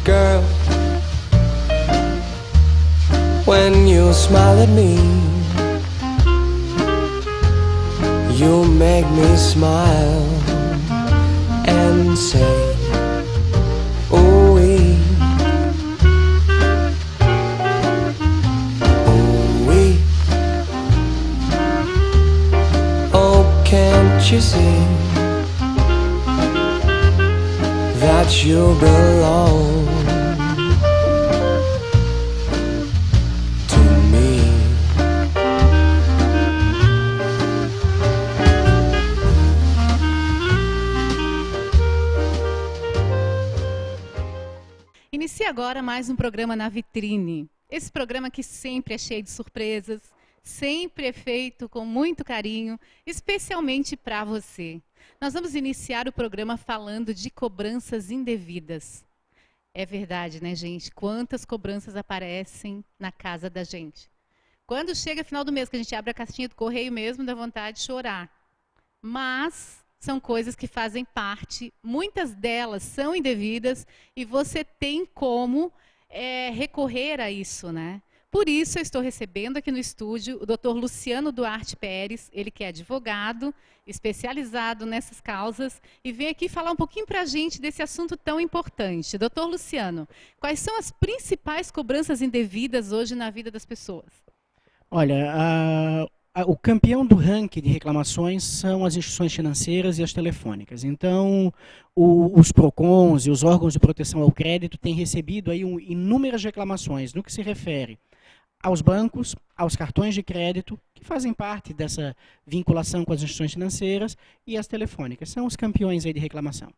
girl, when you smile at me, you make me smile and say, ooh-wee, ooh-wee. Oh, can't you see that you belong to me? Inicia agora mais um programa na Vitrine. Esse programa que sempre é cheio de surpresas, sempre é feito com muito carinho, especialmente para você. Nós vamos iniciar o programa falando de cobranças indevidas. É verdade, né, gente? Quantas cobranças aparecem na casa da gente. Quando chega final do mês, que a gente abre a caixinha do correio mesmo, dá vontade de chorar. Mas são coisas que fazem parte, muitas delas são indevidas e você tem como recorrer a isso, né? Por isso, eu estou recebendo aqui no estúdio o Dr. Luciano Duarte Pérez, ele que é advogado, especializado nessas causas, e vem aqui falar um pouquinho para a gente desse assunto tão importante. Dr. Luciano, quais são as principais cobranças indevidas hoje na vida das pessoas? Olha, o campeão do ranking de reclamações são as instituições financeiras e as telefônicas. Então, os PROCONs e os órgãos de proteção ao crédito têm recebido aí inúmeras reclamações no que se refere aos bancos, aos cartões de crédito, que fazem parte dessa vinculação com as instituições financeiras, e as telefônicas. São os campeões aí de reclamação.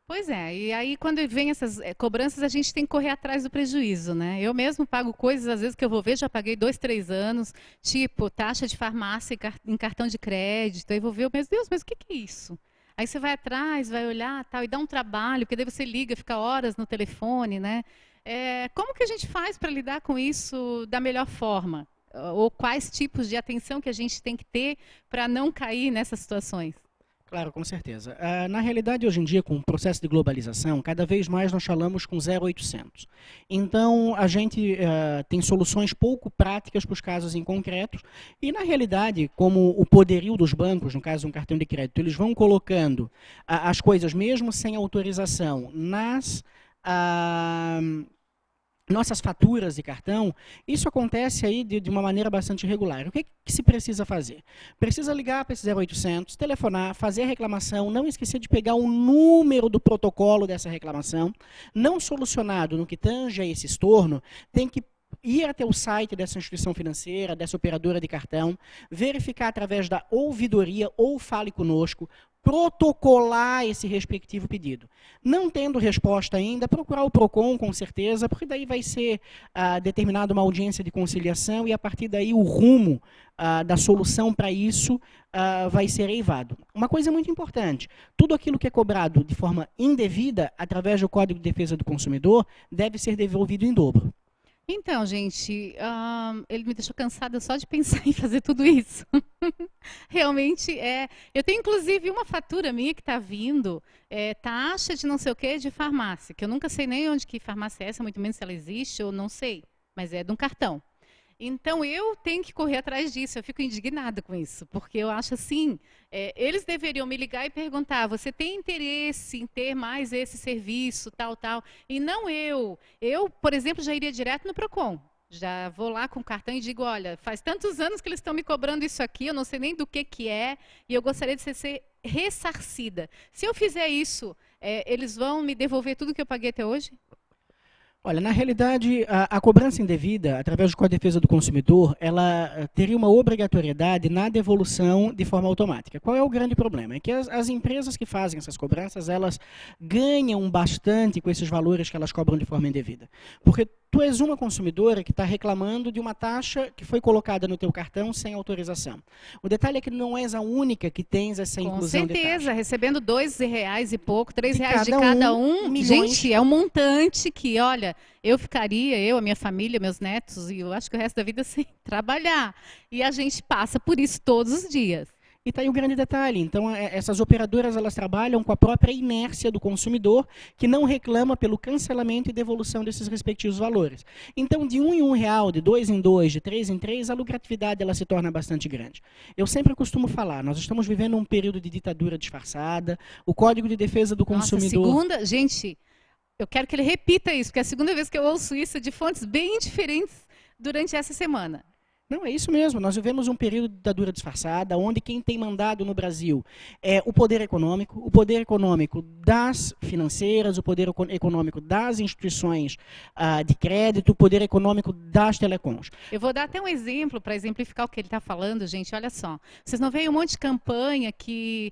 Pois é, e aí quando vem essas cobranças, a gente tem que correr atrás do prejuízo, né? Eu mesmo pago coisas, às vezes, que eu vou ver, já paguei 2, 3 anos, tipo taxa de farmácia em cartão de crédito, aí vou ver, meu Deus, mas o que é isso? Aí você vai atrás, vai olhar, tal, e dá um trabalho, porque daí você liga, fica horas no telefone, né? Como que a gente faz para lidar com isso da melhor forma? Ou quais tipos de atenção que a gente tem que ter para não cair nessas situações? Claro, com certeza. Na realidade, hoje em dia, com o processo de globalização, cada vez mais nós falamos com 0800. Então, a gente tem soluções pouco práticas para os casos em concretos e, na realidade, como o poderio dos bancos, no caso de um cartão de crédito, eles vão colocando as coisas, mesmo sem autorização, nas nossas faturas de cartão, isso acontece aí de uma maneira bastante regular. O que se precisa fazer? Precisa ligar para esse 0800, telefonar, fazer a reclamação, não esquecer de pegar o número do protocolo dessa reclamação. Não solucionado no que tange a esse estorno, tem que ir até o site dessa instituição financeira, dessa operadora de cartão, verificar através da ouvidoria ou Fale Conosco, protocolar esse respectivo pedido. Não tendo resposta ainda, procurar o PROCON, com certeza, porque daí vai ser determinada uma audiência de conciliação e, a partir daí, o rumo da solução para isso vai ser eivado. Uma coisa muito importante, tudo aquilo que é cobrado de forma indevida, através do Código de Defesa do Consumidor, deve ser devolvido em dobro. Então, gente, ele me deixou cansada só de pensar em fazer tudo isso. Realmente é. Eu tenho, inclusive, uma fatura minha que está vindo, taxa de não sei o quê de farmácia, que eu nunca sei nem onde que farmácia é essa, muito menos se ela existe, ou não sei, mas é de um cartão. Então, eu tenho que correr atrás disso, eu fico indignada com isso, porque eu acho assim, eles deveriam me ligar e perguntar, você tem interesse em ter mais esse serviço, tal, tal, e não eu. Eu, por exemplo, já iria direto no PROCON, já vou lá com o cartão e digo, olha, faz tantos anos que eles estão me cobrando isso aqui, eu não sei nem do que é, e eu gostaria de ser ressarcida. Se eu fizer isso, eles vão me devolver tudo que eu paguei até hoje? Olha, na realidade, a cobrança indevida, através do Código de Defesa do Consumidor, ela teria uma obrigatoriedade na devolução de forma automática. Qual é o grande problema? É que as empresas que fazem essas cobranças, elas ganham bastante com esses valores que elas cobram de forma indevida. Porque tu és uma consumidora que está reclamando de uma taxa que foi colocada no teu cartão sem autorização. O detalhe é que não és a única que tens essa inclusão de taxa. Com certeza, recebendo R$2 e pouco, R$3 de cada um. Milhões. Gente, é um montante que, olha, eu ficaria, eu, a minha família, meus netos, e eu acho que o resto da vida sem trabalhar. E a gente passa por isso todos os dias. E está aí o grande detalhe. Então, essas operadoras elas trabalham com a própria inércia do consumidor, que não reclama pelo cancelamento e devolução desses respectivos valores. Então, de um em um real, de dois em dois, de três em três, a lucratividade ela se torna bastante grande. Eu sempre costumo falar, nós estamos vivendo um período de ditadura disfarçada, o Código de Defesa do Consumidor... Segunda, gente, eu quero que ele repita isso, porque é a segunda vez que eu ouço isso de fontes bem diferentes durante essa semana. Não, é isso mesmo. Nós vivemos um período de ditadura disfarçada, onde quem tem mandado no Brasil é o poder econômico das financeiras, o poder econômico das instituições de crédito, o poder econômico das telecoms. Eu vou dar até um exemplo para exemplificar o que ele está falando, gente. Olha só. Vocês não veem um monte de campanha que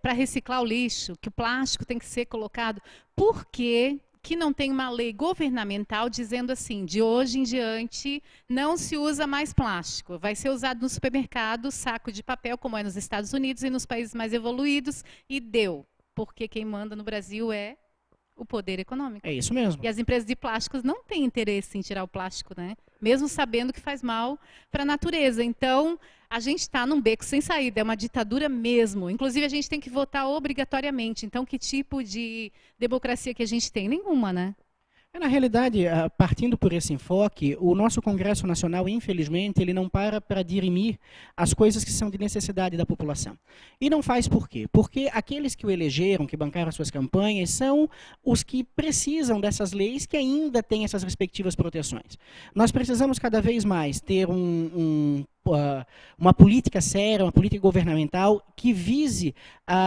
para reciclar o lixo, que o plástico tem que ser colocado. Por quê? Que não tem uma lei governamental dizendo assim, de hoje em diante não se usa mais plástico. Vai ser usado no supermercado saco de papel, como é nos Estados Unidos e nos países mais evoluídos, e deu. Porque quem manda no Brasil é o poder econômico. É isso mesmo. E as empresas de plásticos não têm interesse em tirar o plástico, né? Mesmo sabendo que faz mal para a natureza. Então, a gente está num beco sem saída, é uma ditadura mesmo. Inclusive, a gente tem que votar obrigatoriamente. Então, que tipo de democracia que a gente tem? Nenhuma, né? Na realidade, partindo por esse enfoque, o nosso Congresso Nacional, infelizmente, ele não para dirimir as coisas que são de necessidade da população. E não faz por quê? Porque aqueles que o elegeram, que bancaram as suas campanhas, são os que precisam dessas leis que ainda têm essas respectivas proteções. Nós precisamos cada vez mais ter uma política séria, uma política governamental que vise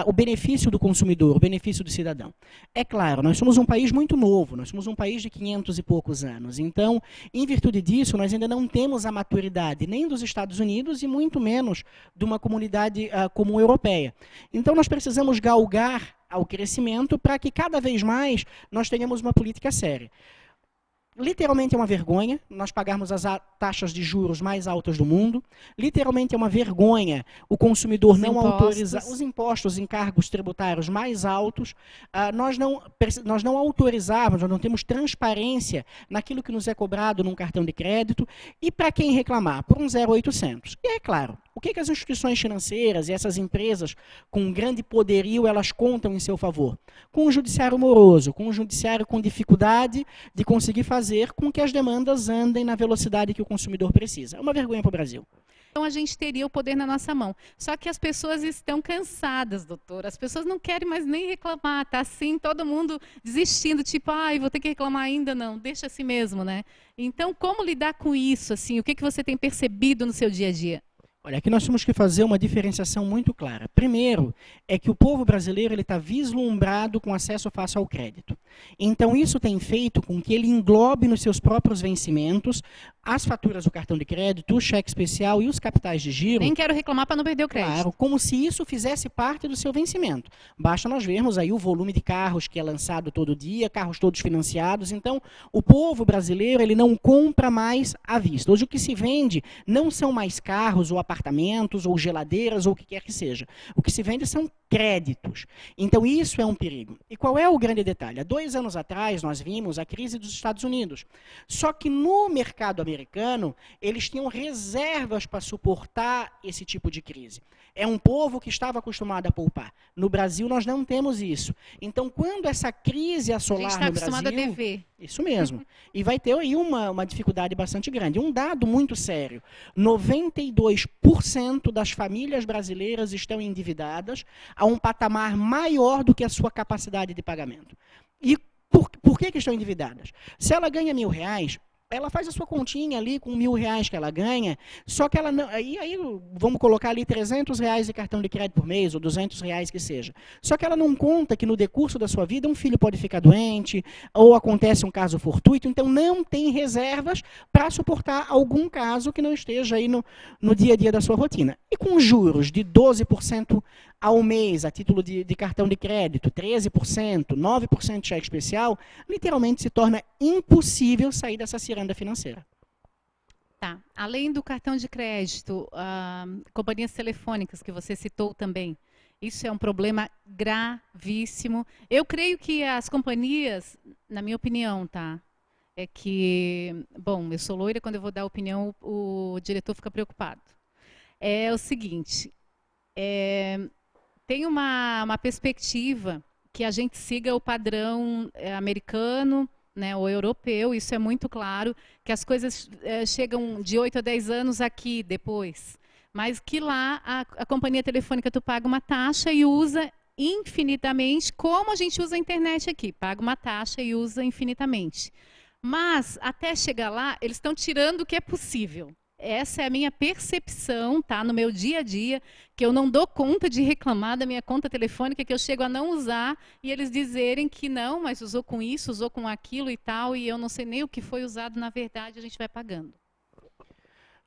o benefício do consumidor, o benefício do cidadão. É claro, nós somos um país muito novo, nós somos um país de 500 e poucos anos. Então, em virtude disso, nós ainda não temos a maturidade nem dos Estados Unidos e muito menos de uma comunidade comum europeia. Então, nós precisamos galgar ao crescimento para que cada vez mais nós tenhamos uma política séria. Literalmente é uma vergonha nós pagarmos as taxas de juros mais altas do mundo. Literalmente é uma vergonha o consumidor não autorizar os impostos, encargos tributários mais altos. Nós não autorizarmos, nós não temos transparência naquilo que nos é cobrado num cartão de crédito. E para quem reclamar? Por um 0800. E é claro, o que as instituições financeiras e essas empresas com grande poderio elas contam em seu favor? Com um judiciário moroso, com um judiciário com dificuldade de conseguir fazer com que as demandas andem na velocidade que o consumidor precisa. É uma vergonha para o Brasil. Então, a gente teria o poder na nossa mão. Só que as pessoas estão cansadas, doutor. As pessoas não querem mais nem reclamar. Está assim, todo mundo desistindo, tipo, vou ter que reclamar ainda, não. Deixa assim mesmo, né? Então, como lidar com isso? Assim, o que você tem percebido no seu dia a dia? Olha, aqui nós temos que fazer uma diferenciação muito clara. Primeiro, é que o povo brasileiro está vislumbrado com acesso fácil ao crédito. Então, isso tem feito com que ele englobe nos seus próprios vencimentos as faturas do cartão de crédito, o cheque especial e os capitais de giro. Nem quero reclamar para não perder o crédito. Claro, como se isso fizesse parte do seu vencimento. Basta nós vermos aí o volume de carros que é lançado todo dia, carros todos financiados. Então, o povo brasileiro ele não compra mais à vista. Hoje o que se vende não são mais carros ou apartamentos ou geladeiras ou o que quer que seja. O que se vende são créditos. Então, isso é um perigo. E qual é o grande detalhe? Há 2 anos atrás, nós vimos a crise dos Estados Unidos. Só que no mercado americano, eles tinham reservas para suportar esse tipo de crise. É um povo que estava acostumado a poupar. No Brasil, nós não temos isso. Então, quando essa crise assolar no Brasil... A gente está acostumado a dever. Isso mesmo. E vai ter aí uma dificuldade bastante grande. Um dado muito sério. 92% das famílias brasileiras estão endividadas a um patamar maior do que a sua capacidade de pagamento. E por que estão endividadas? Se ela ganha R$1.000, ela faz a sua continha ali com R$1.000 que ela ganha, só que ela não... Aí vamos colocar ali R$300 de cartão de crédito por mês, ou R$200 que seja. Só que ela não conta que no decurso da sua vida um filho pode ficar doente, ou acontece um caso fortuito, então não tem reservas para suportar algum caso que não esteja aí no dia a dia da sua rotina. E com juros de 12% ao mês, a título de cartão de crédito, 13%, 9% de cheque especial, literalmente se torna impossível sair dessa ciranda financeira. Tá. Além do cartão de crédito, companhias telefônicas que você citou também, isso é um problema gravíssimo. Eu creio que as companhias, na minha opinião, tá? É que, bom, eu sou loira, quando eu vou dar opinião, o diretor fica preocupado. É o seguinte... Tem uma perspectiva que a gente siga o padrão americano, né, ou europeu, isso é muito claro, que as coisas chegam de 8 a 10 anos aqui depois, mas que lá a companhia telefônica tu paga uma taxa e usa infinitamente, como a gente usa a internet aqui, paga uma taxa e usa infinitamente. Mas, até chegar lá, eles estão tirando o que é possível. Essa é a minha percepção, tá, no meu dia a dia, que eu não dou conta de reclamar da minha conta telefônica, que eu chego a não usar, e eles dizerem que não, mas usou com isso, usou com aquilo e tal, e eu não sei nem o que foi usado, na verdade, a gente vai pagando.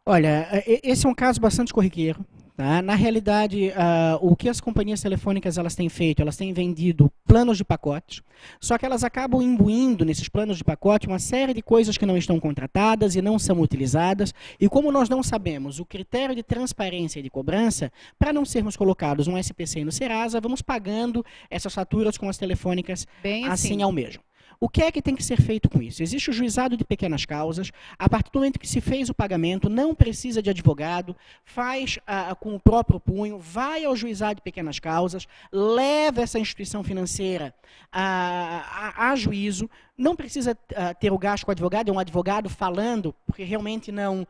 Olha, esse é um caso bastante corriqueiro. Tá? Na realidade, o que as companhias telefônicas elas têm feito, elas têm vendido planos de pacotes, só que elas acabam imbuindo nesses planos de pacote uma série de coisas que não estão contratadas e não são utilizadas, e como nós não sabemos o critério de transparência e de cobrança, para não sermos colocados no SPC e no Serasa, vamos pagando essas faturas com as telefônicas Bem assim ao mesmo. O que é que tem que ser feito com isso? Existe o juizado de pequenas causas, a partir do momento que se fez o pagamento, não precisa de advogado, faz com o próprio punho, vai ao juizado de pequenas causas, leva essa instituição financeira a juízo, não precisa ter o gasto com o advogado, é um advogado falando, porque realmente não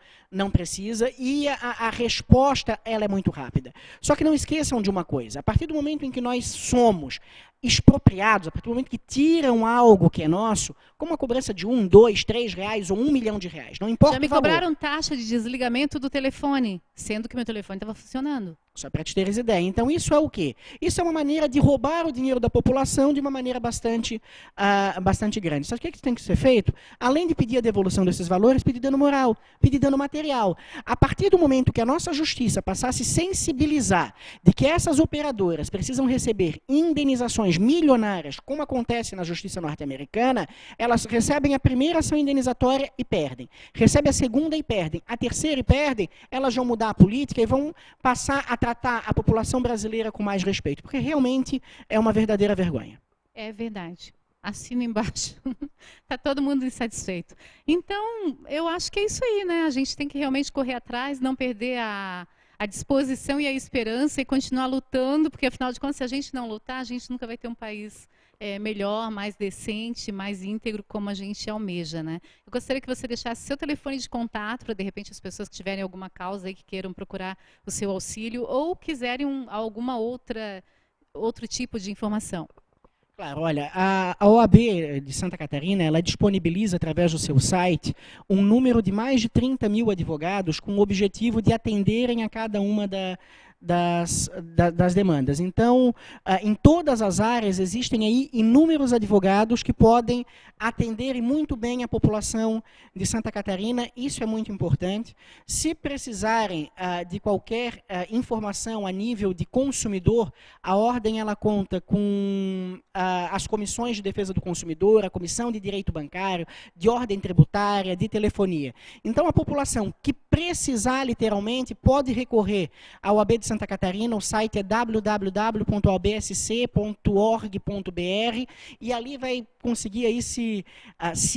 precisa, e a resposta ela é muito rápida. Só que não esqueçam de uma coisa, a partir do momento em que nós somos expropriados, a partir do momento que tiram algo que é nosso, como a cobrança de R$1, R$2, R$3 ou R$1 milhão, não importa o valor. Já me cobraram taxa de desligamento do telefone, sendo que meu telefone estava funcionando. Só para te teres ideia. Então, isso é o quê? Isso é uma maneira de roubar o dinheiro da população de uma maneira bastante grande. Sabe o que tem que ser feito? Além de pedir a devolução desses valores, pedir dano moral, pedir dano material. A partir do momento que a nossa justiça passar a se sensibilizar de que essas operadoras precisam receber indenizações milionárias, como acontece na justiça norte-americana, elas recebem a primeira ação indenizatória e perdem. Recebem a segunda e perdem. A terceira e perdem, elas vão mudar a política e vão passar a tratar a população brasileira com mais respeito, porque realmente é uma verdadeira vergonha. É verdade. Assino embaixo. Está todo mundo insatisfeito. Então, eu acho que é isso aí, né? A gente tem que realmente correr atrás, não perder a disposição e a esperança e continuar lutando, porque, afinal de contas, se a gente não lutar, a gente nunca vai ter um país melhor, mais decente, mais íntegro, como a gente almeja, né? Eu gostaria que você deixasse seu telefone de contato para, de repente, as pessoas que tiverem alguma causa aí que queiram procurar o seu auxílio ou quiserem alguma outro tipo de informação. Claro, olha, a OAB de Santa Catarina, ela disponibiliza através do seu site um número de mais de 30 mil advogados com o objetivo de atenderem a cada uma das demandas. Então, em todas as áreas existem aí inúmeros advogados que podem atender muito bem a população de Santa Catarina, isso é muito importante. Se precisarem de qualquer informação a nível de consumidor, a Ordem ela conta com as comissões de defesa do consumidor, a comissão de direito bancário, de ordem tributária, de telefonia. Então, a população que precisar literalmente pode recorrer ao OAB de Santa Catarina, o site é www.obsc.org.br e ali vai conseguir aí se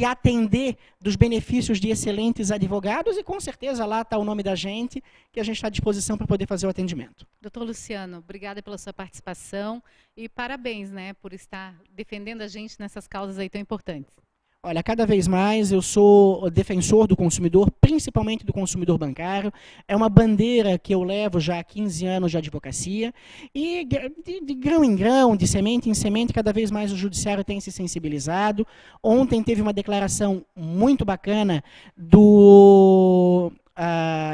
atender dos benefícios de excelentes advogados e com certeza lá está o nome da gente, que a gente está à disposição para poder fazer o atendimento. Doutor Luciano, obrigada pela sua participação e parabéns, né, por estar defendendo a gente nessas causas aí tão importantes. Olha, cada vez mais eu sou defensor do consumidor, principalmente do consumidor bancário. É uma bandeira que eu levo já há 15 anos de advocacia. E de grão em grão, de semente em semente, cada vez mais o judiciário tem se sensibilizado. Ontem teve uma declaração muito bacana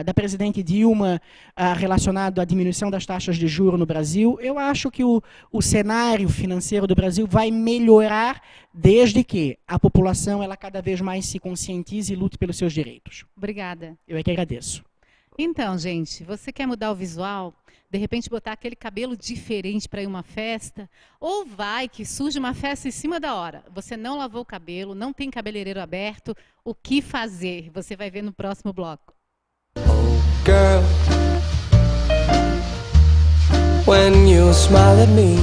da presidente Dilma relacionado à diminuição das taxas de juros no Brasil. Eu acho que o cenário financeiro do Brasil vai melhorar desde que a população ela cada vez mais se conscientize e lute pelos seus direitos. Obrigada. Eu é que agradeço. Então, gente, você quer mudar o visual? De repente botar aquele cabelo diferente para ir uma festa? Ou vai que surge uma festa em cima da hora? Você não lavou o cabelo, não tem cabeleireiro aberto, o que fazer? Você vai ver no próximo bloco. Girl, when you smile at me,